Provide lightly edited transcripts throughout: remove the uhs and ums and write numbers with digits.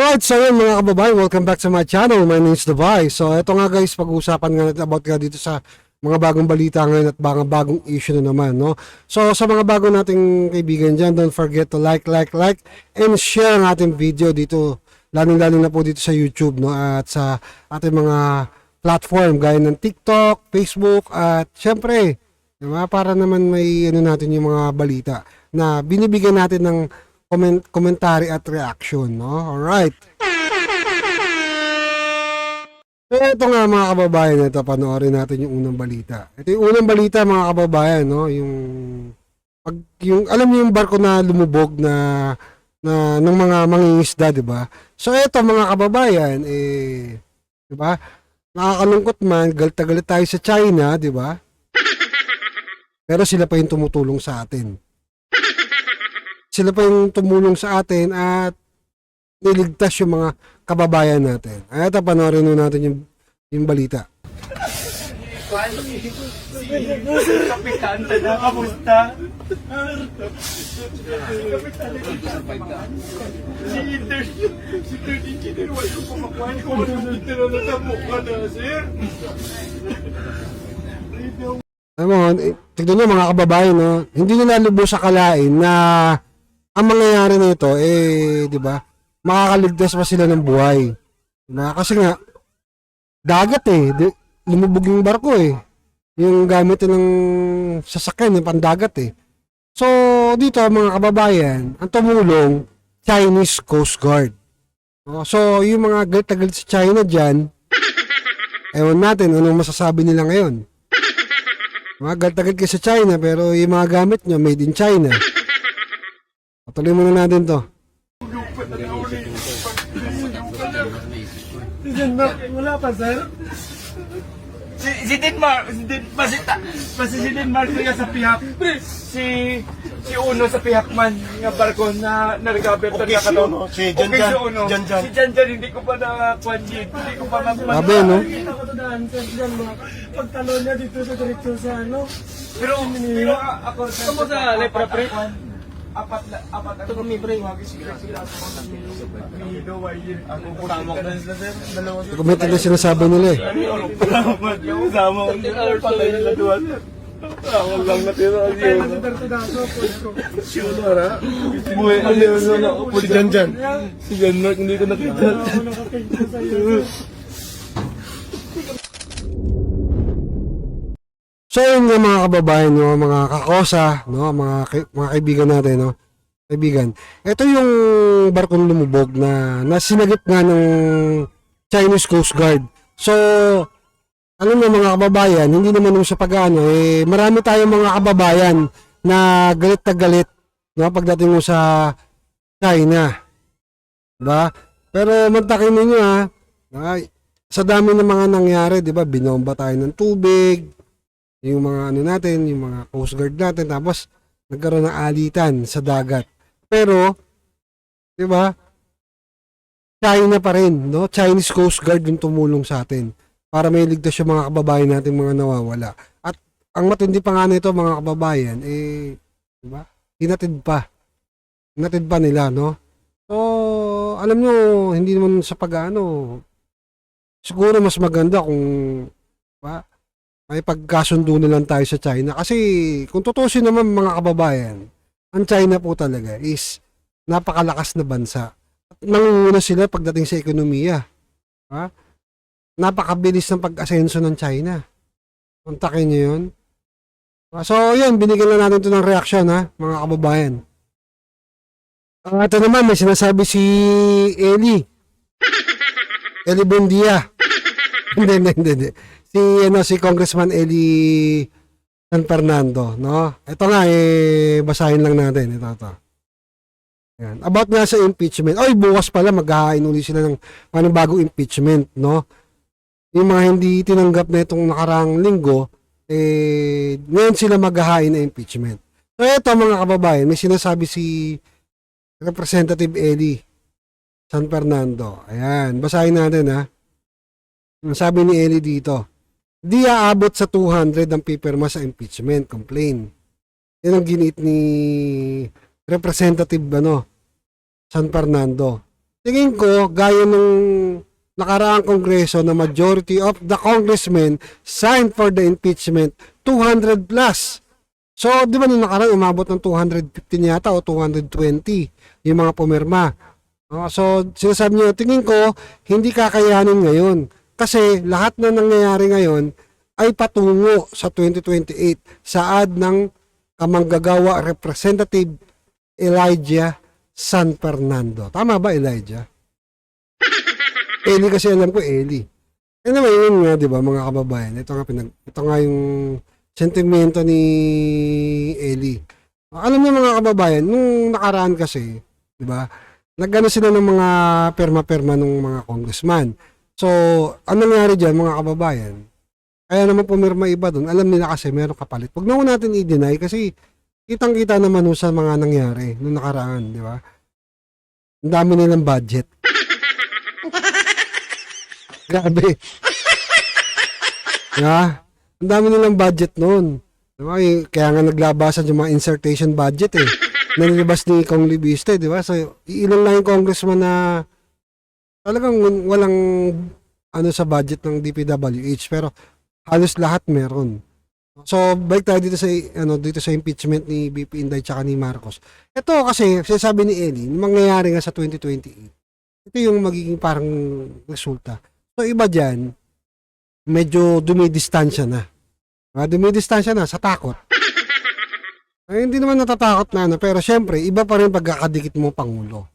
Alright, so yun mga kababayan, welcome back to my channel. My name is Dubai. So ito nga guys, pag-uusapan nga natin about nga dito sa mga bagong balita ngayon at mga bagong issue na naman, no? So sa mga bago nating kaibigan dyan, don't forget to like, and share ang ating video dito, lalong-lalo na po dito sa YouTube, no? At sa ating mga platform gaya ng TikTok, Facebook, at syempre, diba, para naman may ano natin yung mga balita na binibigyan natin ng commentary at reaction, no? Alright. So ito nga mga kababayan, ito panoorin natin yung unang balita. Ito yung unang balita mga kababayan, no? Yung alam niyo yung barko na lumubog na ng mga mangingisda, 'di ba? So ito mga kababayan, 'di ba? Nakakalungkot man, galit tayo sa China, 'di ba? Pero sila pa yung tumutulong sa atin. Sila pa yung tumulong sa atin at niligtas yung mga kababayan natin. Ay, ito, panoorin nun natin yung balita. Kapitan, kamusta? Si Inter, si Third Engineer, wala ko kumakuha ko ng tinanatamo ka na, sir. Alam mo, tignan nyo mga kababayan, no? Hindi nila lubos sa kalain na ang mangyayari nito, di ba, makakaligtas pa sila ng buhay. Diba? Kasi nga, dagat lumubog yung barko yung gamit ng sasakyan, yung pandagat So, dito mga kababayan, ang tumulong, Chinese Coast Guard. So, yung mga galit sa China dyan, ewan natin, anong masasabi nila ngayon? Mga galit kayo sa China, pero yung mga gamit nyo, made in China. Patuloy muna natin to. Wala pa, sir? Si Denmark, si Denmark nga sa pihak, si Uno sa pihak man, nga barko na recover Okay, si Uno, si Janjan, Janjan. Si Janjan, hindi ko pa na-kwanjit, hindi ko pa Sabi, no? Nakita ko daan sa dyan, pagtalo niya dito sa direksyon sa ano. Pero ako, Kamu sa lepra, pre? apat Ito kami, pre. Comment na sinasabi nila Sama ko patay nila doon. Tawag lang natira ang Kaya yun. nasa Bertudaso, pwesto. Siyura. Buhay ang yun na ako. Si Janjan. Si Janjan, hindi ko nakita. Ako nakakita sa iyo. So yun nga mga kababayan, no, mga kakosa, no, mga kaibigan natin, no. Kaibigan. Ito yung barkong lumubog na sinagip nga ng Chinese Coast Guard. So, ano nga mga kababayan, hindi naman yung sa pag-ano, marami tayong mga kababayan na galit na galit, no, pagdating mo sa China. Diba? Pero mantakin ninyo sa dami ng mga nangyari, diba, binomba tayo ng tubig, yung mga ano natin, yung mga Coast Guard natin, tapos nagkaroon ng alitan sa dagat. Pero, di ba, China pa rin, no? Chinese Coast Guard yung tumulong sa atin para may ligtas yung mga kababayan natin mga nawawala. At ang matindi pa nga nito mga kababayan, di ba, hinatid pa nila, no? So, alam nyo, hindi naman sa pag-ano, siguro mas maganda kung, ba, may pagkasundo na lang tayo sa China. Kasi kung tutusin naman mga kababayan, ang China po talaga is napakalakas na bansa. At nangunguna sila pagdating sa ekonomiya. Ha? Napakabilis ng pag-asenso ng China. Kontakin nyo yun. So yun, binigyan na natin ito ng reaksyon mga kababayan. Ito naman, may sinasabi si Eli Buendia. Hindi. Si Congressman Eli San Fernando, no? Ito nga, basahin lang natin. Ito. Yan. About nga sa impeachment. Bukas pala, maghahain uli sila ng bagong impeachment, no? Yung mga hindi tinanggap na itong nakarang linggo, ngayon sila maghahain na impeachment. So, ito mga kababayan, may sinasabi si Representative Eli San Fernando. Ayan, basahin natin, Ang sabi ni Eli dito, di aabot sa 200 ang pipirma sa impeachment complaint. Yan ang giniit ni Representative San Fernando. tingin ko, gaya nung nakaraang kongreso na majority of the congressmen signed for the impeachment, 200 plus. So, di ba nung nakaraan, umabot ng 215 yata o 220 yung mga pumirma. So, sinasabi niyo, tingin ko, hindi kakayanin ngayon. Kasi lahat na nangyayari ngayon ay patungo sa 2028 saad ng kamanggagawa Representative Elijah San Fernando. Tama ba, Elijah? Eli kasi alam ko, Eli. Anyway, yun nga, di ba, mga kababayan. Ito nga yung sentimento ni Eli. Alam niyo mga kababayan, nung nakaraan kasi, di ba, nagano sila ng mga perma-perma ng mga congressman. So, anong nangyari dyan, mga kababayan? Kaya naman pumirma iba doon. Alam nila kasi meron kapalit. Huwag na natin i-deny kasi kitang-kita naman sa mga nangyari nung nakaraan, di ba? Ang dami nilang budget. Grabe. Diba? Ang dami nilang budget noon. Diba? Kaya nga naglabasan yung mga insertion budget eh. Nanilabas ni Kong Libiste, di ba? So, ilan lang yung congressman na talagang walang ano sa budget ng DPWH pero halos lahat meron. So, balik tayo dito sa impeachment ni BP Inday tsaka ni Marcos. Ito kasi, sinasabi ni Eli, mangyayari nga sa 2028. Ito yung magiging parang resulta. So, iba dyan, medyo dumidistansya na. Dumidistansya na sa takot. Ay, hindi naman natatakot na pero syempre, iba pa rin pagkakadikit mo Pangulo.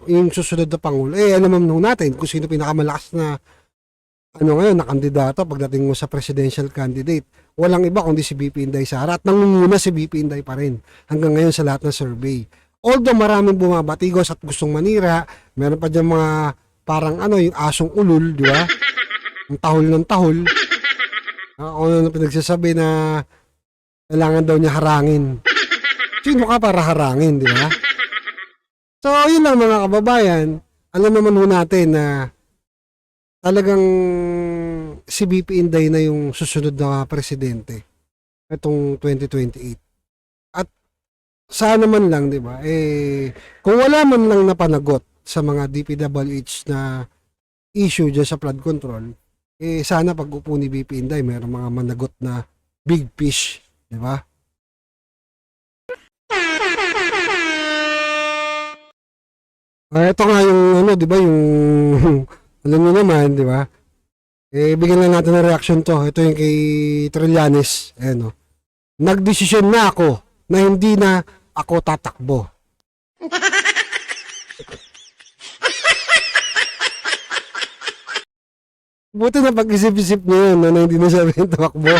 Yung susunod na Pangulo. Alam naman natin kung sino pinakamalakas na ngayon, na kandidato pagdating mo sa presidential candidate. Walang iba kundi si BP Inday Sara at nangunguna si BP Inday pa rin hanggang ngayon sa lahat ng survey. Although maraming bumabatigos at gustong manira, meron pa dyan mga parang yung asong ulul, di ba? Ang tahol ng tahol. Ano pinagsasabi na kailangan daw niya harangin. Sino ka para harangin, di ba? So, yun lang mga kababayan. Alam naman ho natin na talagang si BP Inday na yung susunod na presidente itong 2028. At sana man lang, di ba? Kung wala man lang napanagot sa mga DPWH na issue dyan sa flood control, sana pag upo ni BP Inday, mayroong mga managot na big fish, di ba? Ito nga yung di ba, yung alam niyo naman, di ba? Bigyan lang natin ng reaction to. Ito yung kay Trillanes. Ayan, nagdesisyon na ako na hindi na ako tatakbo. Buti na pag-isip-isip niyo yun, na hindi na siya tamakbo.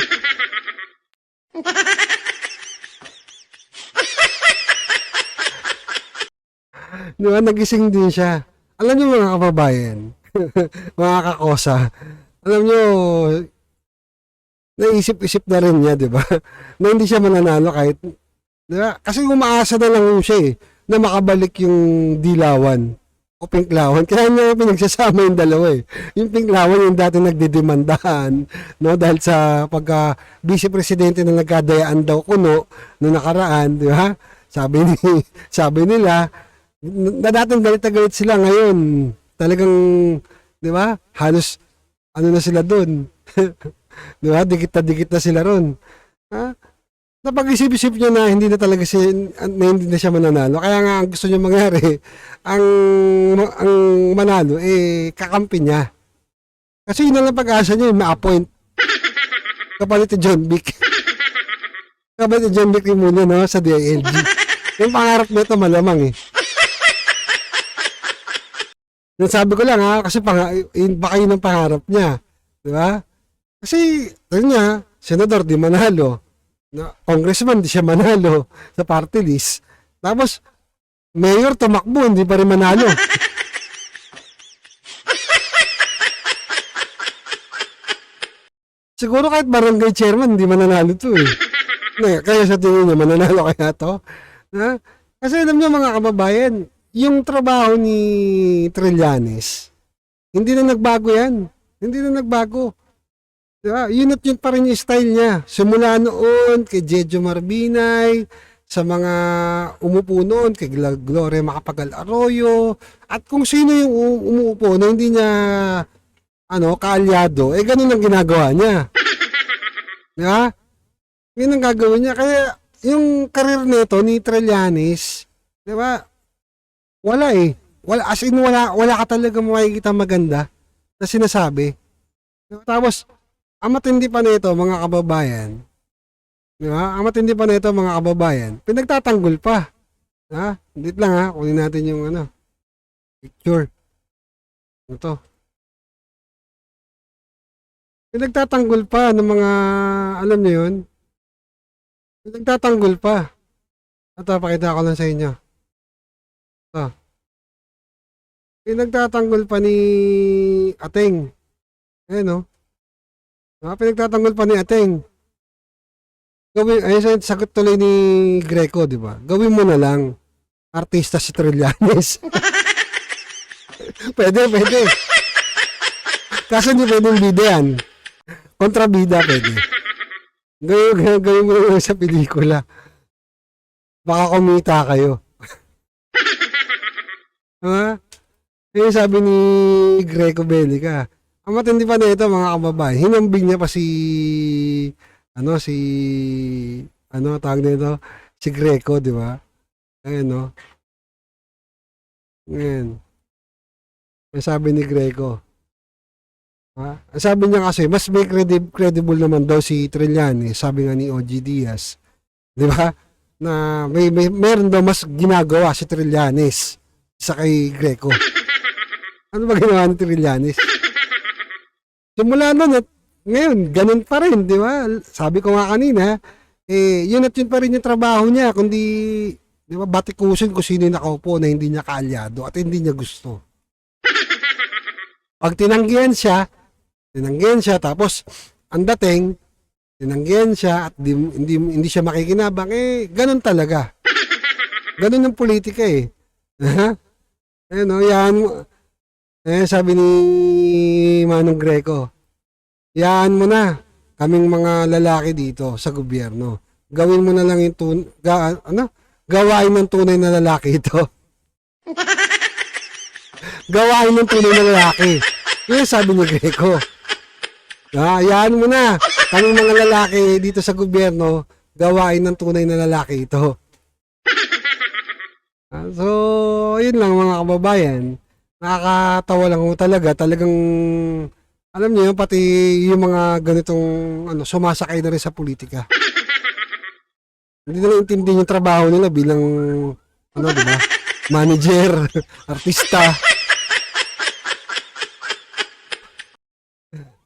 Di ba? Nagising din siya. Alam niyo mga kababayan, mga kakosa, alam niyo, naisip-isip na rin niya, di ba? Na hindi siya mananalo kahit, di ba? Kasi umaasa na lang siya na makabalik yung dilawan o pinklawan. Kaya niya pinagsasama yung dalawa Yung pinklawan yung dati nagdidemandahan, no? Dahil sa pagka vice-presidente na nagkadayaan daw kuno no nakaraan, di ba? Sabi nila, na dating galit na galit sila ngayon. Talagang, di ba? Halos, na sila doon. Di ba? Dikit na sila ron. Napag-isip-isip niya na hindi na talaga hindi na siya mananalo. Kaya nga, ang gusto niya mangyari, ang manalo, kakampi niya. Kasi yun lang pag-asa niya, ma-appoint. Kapalit ni John Vic. Kapalit ni John Vic muna, no, sa DILG. Yung pangarap niya ito, malamang Sabi ko lang kasi baka yun ang pangarap niya. Di ba? Kasi, senador di manalo. Congressman di siya manalo sa party list. Tapos, mayor tumakbo, hindi pa rin manalo. Siguro kahit barangay chairman, hindi mananalo to Kaya sa tingin niya, mananalo kaya to? Kasi alam niyo mga kababayan, yung trabaho ni Trillanes, hindi na nagbago yan. Hindi na nagbago. Diba? Yun pa rin yung style niya. Simula noon kay Jejo Marbinay, sa mga umupo noon, kay Gloria Macapagal Arroyo, at kung sino yung umuupo na hindi niya kaalyado, ganun ang ginagawa niya. Di ba? Yun ang gagawin niya. Kaya yung karir nito ni Trillanes, di ba? Wala eh. Wala, as in wala ka talaga makikita maganda na sinasabi. Tapos, ang matindi pa nito, mga kababayan, di ba? Ang matindi pa nito, mga kababayan, pinagtatanggol pa. Ha? Dito lang ha, kunin natin yung picture. Ito. Pinagtatanggol pa ng mga, alam niyo yun? Pinagtatanggol pa. Ito, pakita ko lang sa inyo. Ito. Pinagtatanggol pa ni Ateng. Ayan, no? Pinagtatanggol pa ni Ateng. Ayun, sagot tuloy ni Greco, di ba? Gawin mo na lang. Artista si Trillanes. Pwede. Kaso hindi pwedeng bida yan. Kontrabida pwede. Gawin mo na lang sa pelikula. Baka kumita kayo. Ha? Sabi ni Greco Bellica, ang matindi pa na ito, mga kababayan, hinambing niya pa si tawag nito, si Greco, di ba? Ayan, no? Ayan. Sabi ni Greco. Ha? Sabi niya kasi, mas may credible naman daw si Trillanes, sabi nga ni OG Diaz. Di ba? Na meron daw mas ginagawa si Trillanes sa kay Greco. Ano ba ginawa ni Trillanes? Simula nun at ngayon, ganun pa rin, di ba? Sabi ko nga kanina, yun at yun pa rin yung trabaho niya, kundi, di ba, batikusin kung sino yung nakaupo na hindi niya kaalyado at hindi niya gusto. Pag tinanggihan siya, tapos, ang dating, tinanggihan siya at hindi siya makikinabang, ganun talaga. Ganun ang politika eh. Ayun, no, yan, sabi ni Manong Greco, yaan mo na kaming mga lalaki dito sa gobyerno. Gawin mo na lang yung gawain ng tunay na lalaki ito. Gawain ng tunay na lalaki. Yun sabi ni Greco. Yaan mo na kaming mga lalaki dito sa gobyerno, gawain ng tunay na lalaki ito. So, yun lang mga kababayan. Nakakatawa lang talaga. Talagang alam niyo, pati yung mga ganitong sumasakay na rin sa politika. Hindi nila intindihin yung trabaho nila bilang di ba? Manager, artista.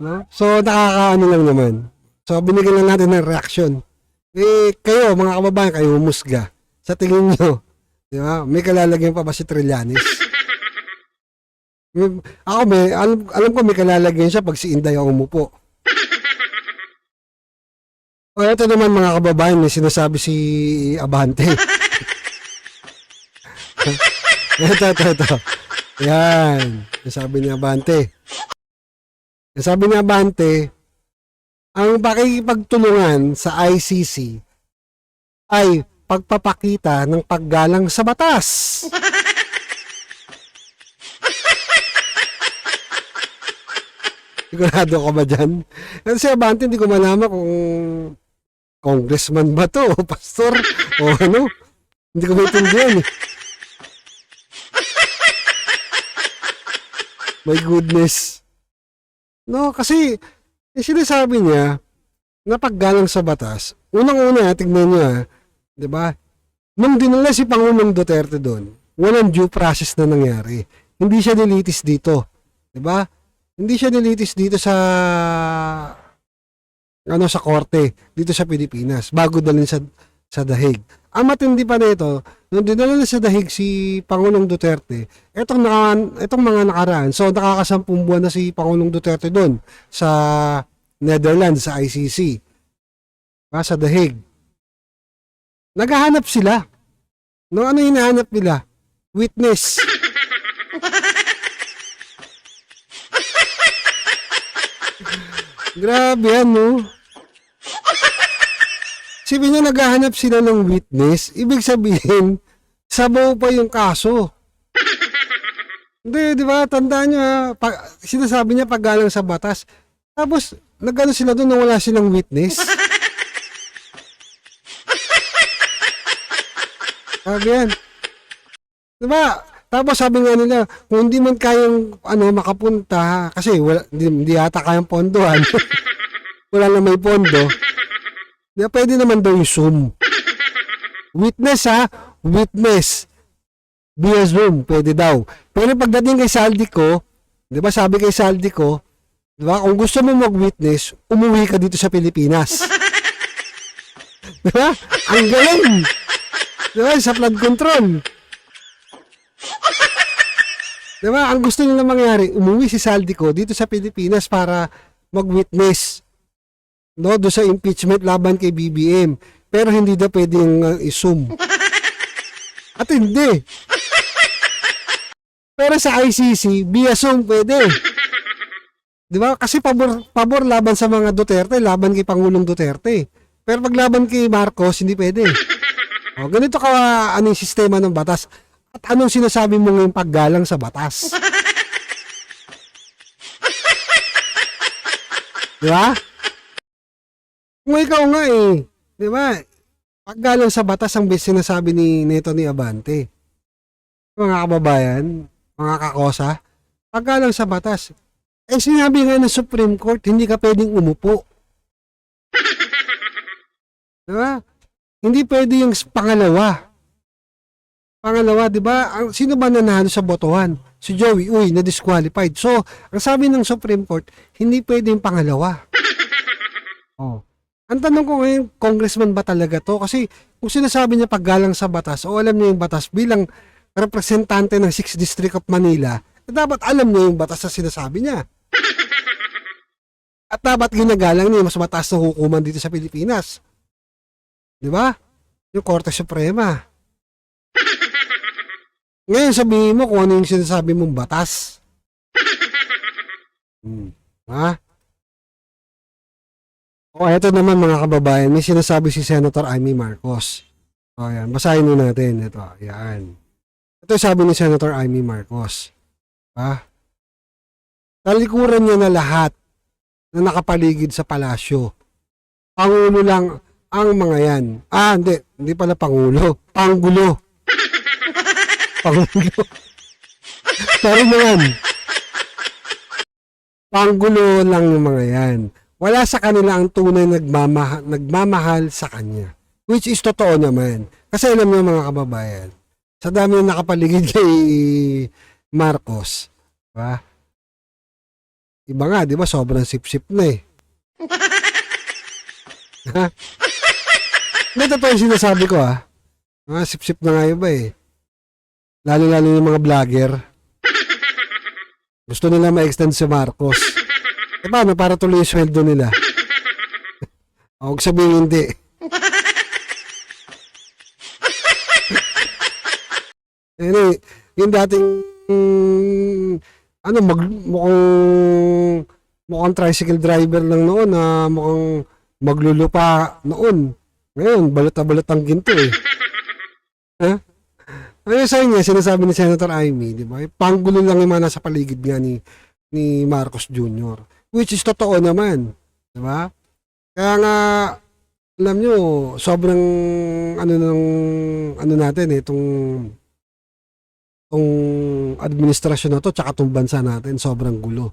No? So nakakaano lang naman. So binigyan lang natin ng reaction. Kayo mga kababayan, kayo humusga. Sa tingin niyo, di ba? May kalalagyan pa ba si Trillanes? Ako alam ko may kalalagyan siya pag si Inday ang umupo. O ito naman mga kababayan, may sinasabi si Abante. Ito. Yan. Sabi ni Abante. Sabi ni Abante, ang pakikipagtulungan sa ICC ay pagpapakita ng paggalang sa batas. Sigurado ka ba dyan? Kasi si Abante, hindi ko malaman kung congressman ba to, o pastor, o ano. Hindi ko maintindihan eh. My goodness. No, kasi sinasabi niya na paggalang sa batas, unang-una, tignan niyo di ba? Nung dinala si Pangulong Duterte doon, walang due process na nangyari. Hindi siya nilitis dito. Di ba? Hindi siya nilitis dito sa sa korte dito sa Pilipinas bago dalhin sa The Hague. Ang matindi pa nito, nung dinala na sa The Hague si Pangulong Duterte, etong mga nakaraan, so nakakasampung buwan na si Pangulong Duterte doon sa Netherlands, sa ICC, sa The Hague. Naghahanap sila. No, ano hinahanap nila? Witness. Grabe yan, no? Sabi niya, naghahanap sila ng witness. Ibig sabihin, sabaw pa yung kaso. Hindi, di ba? Tandaan nyo ha. Sinasabi niya paggalang sa batas. Tapos, nagano sila doon na wala silang witness. Sabi yan. Di ba? Tapos sabi nga nila, kung hindi man kayang makapunta, kasi hindi yata kayang pondohan. Wala na may pondo. Di ba, pwede naman daw yung Zoom. Witness ha? Witness. Via Zoom, pwede daw. Pero pagdating kay Saldico, di ba sabi kay Saldico, di ba, kung gusto mo mag-witness, umuwi ka dito sa Pilipinas. Di ba? Ang galing. Di ba? Sa flood control. Di ba? Ang gusto nila mangyari, umuwi si Saldico dito sa Pilipinas para mag-witness. No, doon sa impeachment laban kay BBM. Pero hindi daw pwedeng i-zoom. At hindi. Pero sa ICC, via Zoom pwede. Di ba? Kasi pabor laban sa mga Duterte, laban kay Pangulong Duterte. Pero pag laban kay Marcos, hindi pwede. O, ganito ka yung sistema ng batas. At anong sinasabi mo ngayong paggalang sa batas? Di ba? Kung ikaw nga di ba? Paggalang sa batas ang sinasabi ni Tony Abante. Mga kababayan, mga kakosa, paggalang sa batas. Sinabi nga ng Supreme Court, hindi ka pwedeng umupo. Diba? Hindi pwede yung pangalawa. Pangalawa, di ba? Sino ba nanalo sa botohan? Si Joey, na-disqualified. So, ang sabi ng Supreme Court, hindi pwede yung pangalawa. Oh. Ang tanong ko ngayon, congressman ba talaga to? Kasi kung sinasabi niya paggalang sa batas, o alam niya yung batas bilang representante ng 6th District of Manila, dapat alam niya yung batas na sinasabi niya. At dapat ginagalang niya mas mataas na hukuman dito sa Pilipinas. Di ba? Yung Korte Suprema. Ngayon sabihin mo kung ano yung sinasabi mong batas. Ha? O eto naman mga kababayan, may sinasabi si Senator Amy Marcos. O yan, basahin mo natin. Ito, yan. Ito sabi ni Senator Amy Marcos. Talikuran niya na lahat na nakapaligid sa palasyo. Pangulo lang ang mga yan. Hindi pala Pangulo. Panggulo. Pangulo. Pero naman, Panggulo lang yung mga yan. Wala sa kanila ang tunay nagmamahal sa kanya. Which is totoo naman. Kasi alam niyo mga kababayan, sa dami na nakapaligid kay Marcos, diba? Iba nga, di ba? Sobrang sip-sip na Ha? Hindi totoo yung sinasabi ko sip-sip na nga iba Lalo-lalo yung mga vlogger. Gusto nila ma-extend si Marcos. Paano? Para tuloy yung sweldo nila. Huwag sabihin hindi. Yung dating mukhang tricycle driver lang noon na mukhang maglulupa noon. Ngayon, balot-balot ang ginto Ha? Ano sa inyo, sinasabi ni Senator Amy, di ba? Panggulo lang yung mga nasa paligid nga ni Marcos Jr. Which is totoo naman. Di ba? Kaya nga, alam nyo, sobrang natin itong administrasyon na to, tsaka itong bansa natin, sobrang gulo.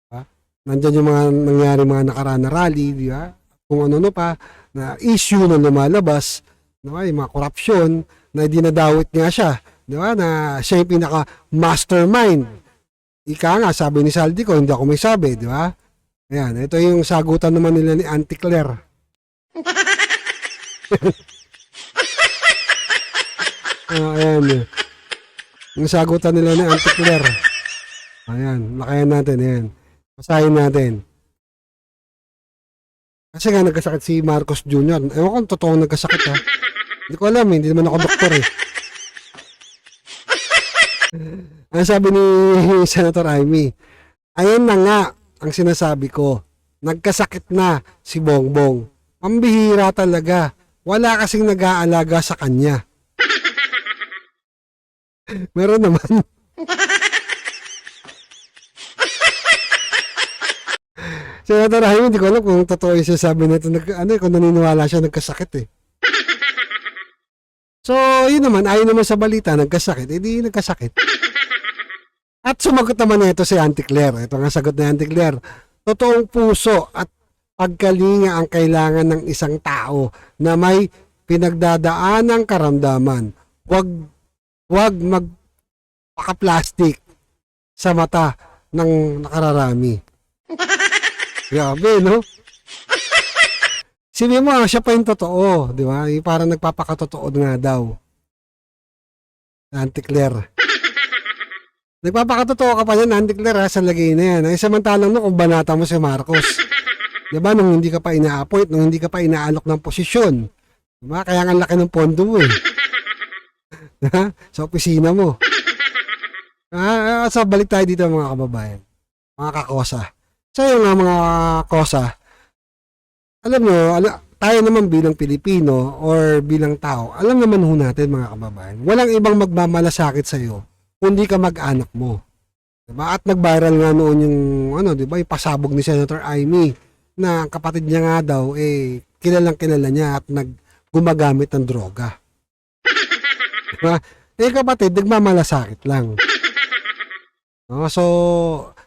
Diba? Nandyan yung mga nangyari, mga nakaraan na rally, di ba? Kung ano pa, na issue na lumalabas, diba? Yung mga korupsyon, na dinadawit nga siya, di ba? Na siya yung pinaka-mastermind. Ika nga, sabi ni Saldico, hindi ako may sabi, di ba? Ayan, ito yung sagutan naman nila ni Auntie Claire. Ayan. Yung sagutan nila ni Auntie Claire. Ayan, lakayan natin, ayan. Basahin natin. Kasi nga nagkasakit si Marcos Jr. Ewan ko kung totoong nagkasakit Hindi ko alam hindi naman ako doktor Ang sabi ni Senator Amy, ayan na nga ang sinasabi ko. Nagkasakit na si Bongbong. Pambihira talaga. wala kasing nag-aalaga sa kanya. Meron naman. Senator Jaime, hindi ko alam kung totoo yung sinasabi nito. Kung naniniwala siya, nagkasakit eh. So, yun naman, ayon naman sa balita, nagkasakit. Hindi nagkasakit. At sumagot naman ito si Auntie Claire. Ito nga sagot ni Auntie Claire. Totoong puso at pagkalinga ang kailangan ng isang tao na may pinagdadaanang karamdaman. Huwag magpaka-plastic sa mata ng nakararami. Grabe, no? Sabi mo, siya pa yung totoo, di ba? Yung parang nagpapakatotoo nga daw. Auntie Claire. Nagpapakatotoo ka pa yan, Auntie Claire, ha, sa lagay na yan. Ay, samantalang no, kung banata mo si Marcos. Di ba? Nung hindi ka pa ina-appoint, nung hindi ka pa inaalok ng posisyon. Di ba? Kaya nga laki ng pondo mo eh. Sa opisina mo. So, balik tayo dito mga kababayan. Mga kakosa. So, yung mga kosa, alam nyo, tayo naman bilang Pilipino or bilang tao, alam naman ho natin mga kababayan, walang ibang magmamalasakit sa'yo kundi ka mag-anak mo. Diba? At nag-viral nga noon yung, diba, yung pasabog ni Senator Amy na ang kapatid niya nga daw, kilalang kilala niya at gumagamit ng droga. Diba? Kapatid, nagmamalasakit lang. No? So,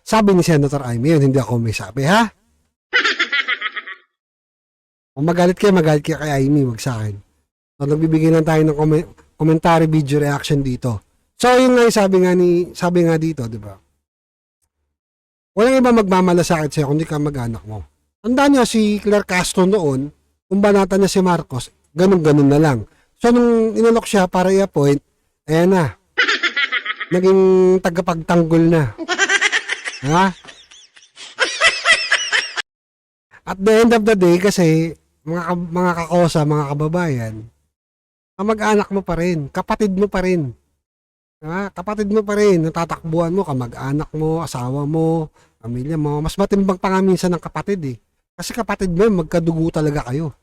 sabi ni Senator Amy yun, hindi ako may sabi, ha? Kung magalit kayo kay Amy, wag sa akin. So, nagbibigay lang tayo ng commentary video reaction dito. So, yung nga sabi nga dito, di ba? Walang iba magmamalasakit sa'yo kundi ka mag-anak mo. Tandaan niyo si Claire Castro noon, kung banata niya si Marcos, ganun-ganun na lang. So, nung inalok siya para i-appoint, ayan na. Naging tagapagtanggol na. Ha? At the end of the day, kasi, mga kakosa, mga kababayan, mag-anak mo pa rin, kapatid mo pa rin. Kapatid mo pa rin, natatakbuhan mo, kamag-anak mo, asawa mo, pamilya mo. Mas matimbang pa nga minsan ng kapatid eh. Kasi kapatid mo, magkadugo talaga kayo.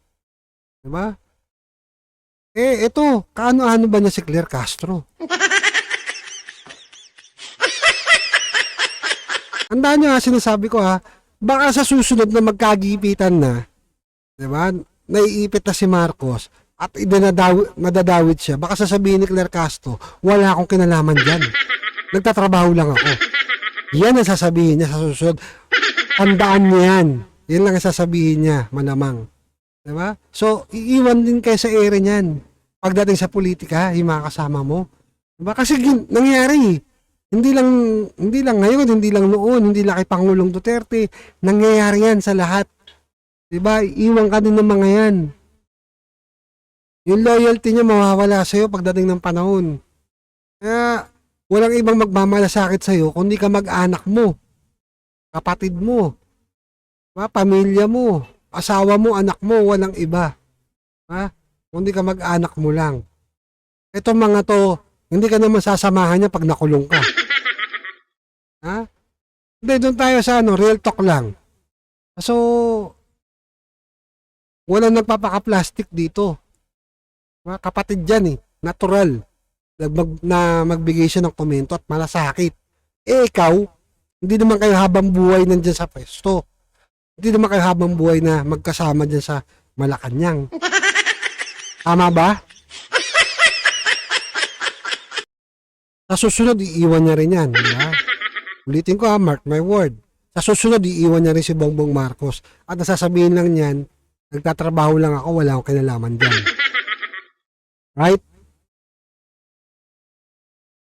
Diba? Ito, kaano-ano ba niya si Claire Castro? Tandaan niyo ha, sinasabi ko ha, baka sa susunod na magkagipitan na, diba, naiipit na si Marcos, at nadadawit siya, baka sasabihin ni Claire Castro, wala akong kinalaman dyan. Nagtatrabaho lang ako. Yan ang sasabihin niya sa susunod. Tandaan niya yan. Yan lang ang sasabihin niya, malamang. Diba? So, iiwan din kayo sa ere niyan. Pagdating sa politika, yung mga kasama mo. Diba? Kasi nangyari. Hindi lang ngayon, hindi lang noon, hindi lang kay Pangulong Duterte. Nangyayari yan sa lahat. Diba? Iiwan ka din ng mga yan. Yung loyalty niya mawawala sa'yo pagdating ng panahon. Kaya, walang ibang magmamalasakit sa'yo kundi ka mag-anak mo, kapatid mo, pamilya mo, asawa mo, anak mo, walang iba. Kundi ka mag-anak mo lang. Itong mga to, hindi ka naman sasamahan niya pag nakulong ka. Hindi, doon tayo sa real talk lang. So, walang nagpapaka-plastic dito. Kapatid dyan natural. Na magbigay siya ng komento at malasakit. Ikaw, hindi naman kayo habang buhay nandyan sa pwesto. Hindi naman kayo habang buhay na magkasama dyan sa Malacanang. Tama ba? Sa susunod, iiwan niya rin yan. Diba? Ulitin ko mark my word. Sa susunod, iiwan niya rin si Bongbong Marcos. At nasasabihin lang niyan, nagtatrabaho lang ako, wala akong kinalaman dyan. Right?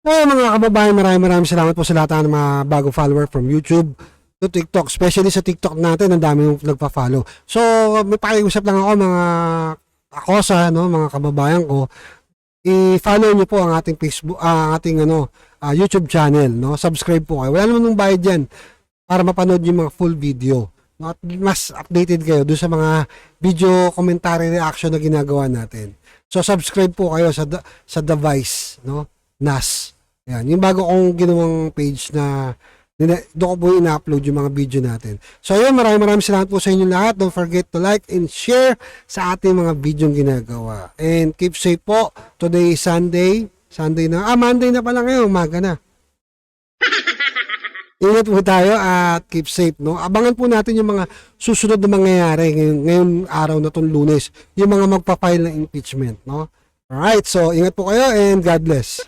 So mga kababayan, maraming salamat po sa lahat ng mga bagong follower from YouTube to TikTok. Especially sa TikTok natin, ang dami yung nagpa-follow. So, may pakiusap lang ako mga kakosa, mga kababayan ko. I-follow niyo po ang ating Facebook, ating YouTube channel, Subscribe po kayo. Wala naman nung bayad diyan para mapanood yung mga full video. At mas updated kayo doon sa mga video commentary reaction na ginagawa natin. So subscribe po kayo sa device, NAS. Yan, yung bago kong ginawang page na Doon ko po ina-upload yung mga video natin. So ayun, maraming salamat po sa inyo lahat. Don't forget to like and share sa ating mga video ginagawa. And keep safe po. Today is Sunday. Monday na pala ngayon, umaga na. Ingat po tayo at keep safe, no? Abangan po natin yung mga susunod na mangyayari ngayong araw na tong Lunes, yung mga magpa-file ng impeachment, no? Alright, so ingat po kayo and God bless.